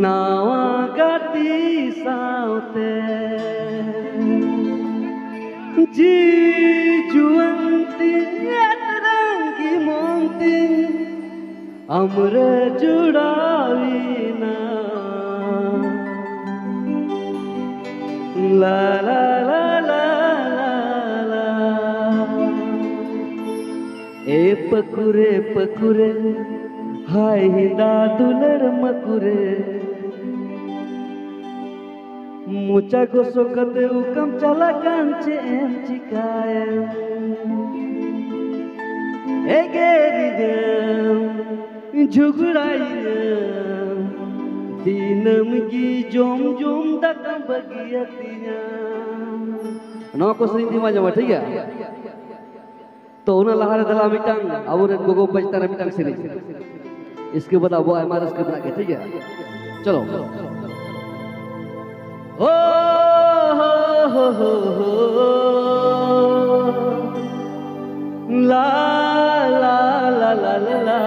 नावा गति साउते जी जुवंती रंगी मोंती अमरे जुड़ावी ना ला ला ला ला ला ए पकुरे पकुरे हाय हिंदा दुलर मकुरे मुचा को सोकते उकम चला कांचे एम चिकाया ए गेरी दम झुगड़ाई दीनम की जोम जोम दकम बगियतिया नौ को सही थी मजा ठीक है तो उन्हें लहारे दला मिटांग अब उन्हें गोगो बजता रह मिटांग सिरी इसके बाद वो एमआरएस के बना के ठीक है चलो ओ हो ला ला ला ला ला ला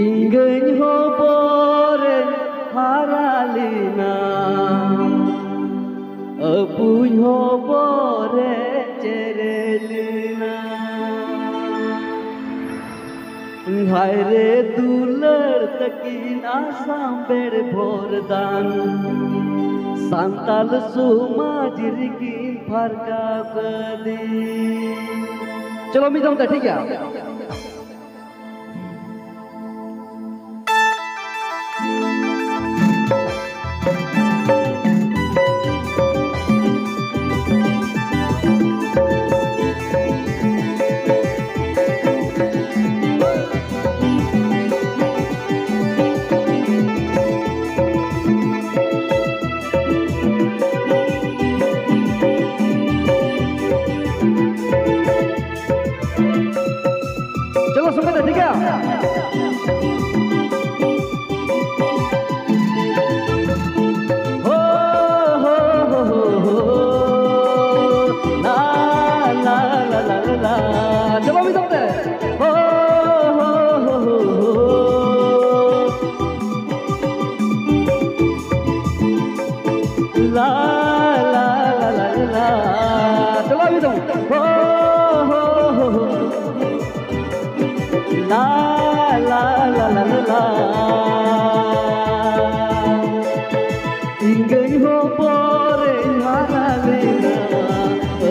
इंगन हो बोरे हारालीना अपुन हो बोरे चेरेलीना हाय रे दुलर तकीन आसाम बेड़ भोरदान सांताल सुमाजिर की फरका कदी चलो मैं जाऊँ ठीक है ठीक है हो ला ला ला ला ला चलो भी सकते हो ला ला ला ला ला चलो भी सकते हो ला ला ला ला ला इंगई हो पोरे हारालीना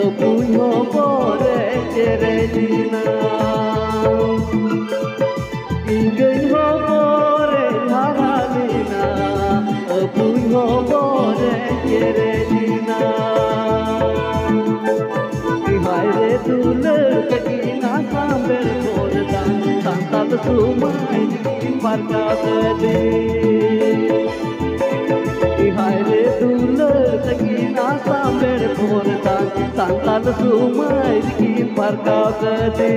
अपुन हो पोरे चेरेलीना इंगई हो पोरे हारालीना अपुन हो पोरे चेरेलीना हाय रे दुलर कटीना सांबर सांताल सुमाई फरका दे हाय रे दुलर तकीना सांबर भोरदान सांताल सुमाई फरका दे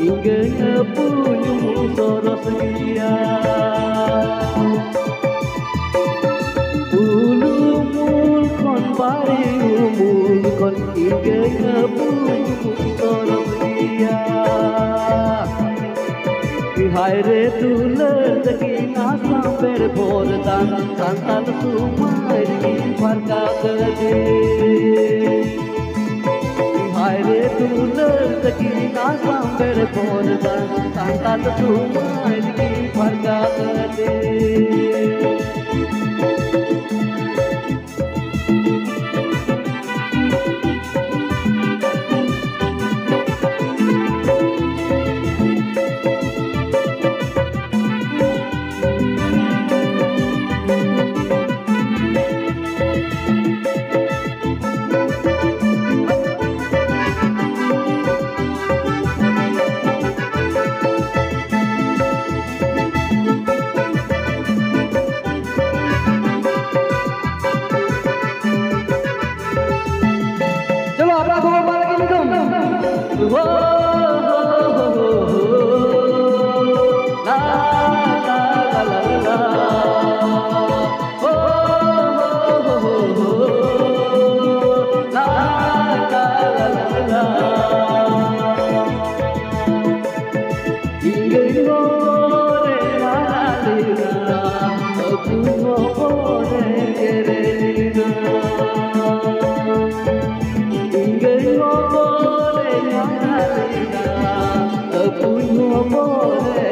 Ingin punya soros dia ulu mul kon pari umul kon ingin punya soros dia hai re dular takina samber bhordan santal sumai farka kade हाय रे दुलर तकीना सांबर भोरदान सांताल सुमाई फरका दे La la la la la. La la la la la. Ingeno re la la. Apuno pore re na. Ingeno re la la. Apuno pore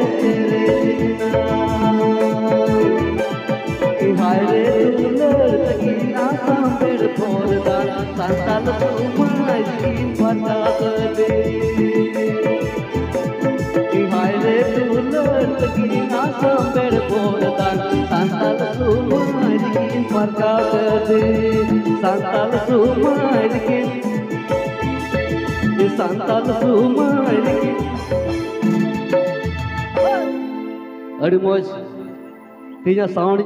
re na. Ihare tular tagi asam per porda. Santal sumai bata de. Ihare tular tagi asam per porda. Santal sumai bata de. Santal sumai Santal sumai Adi moj tinya sound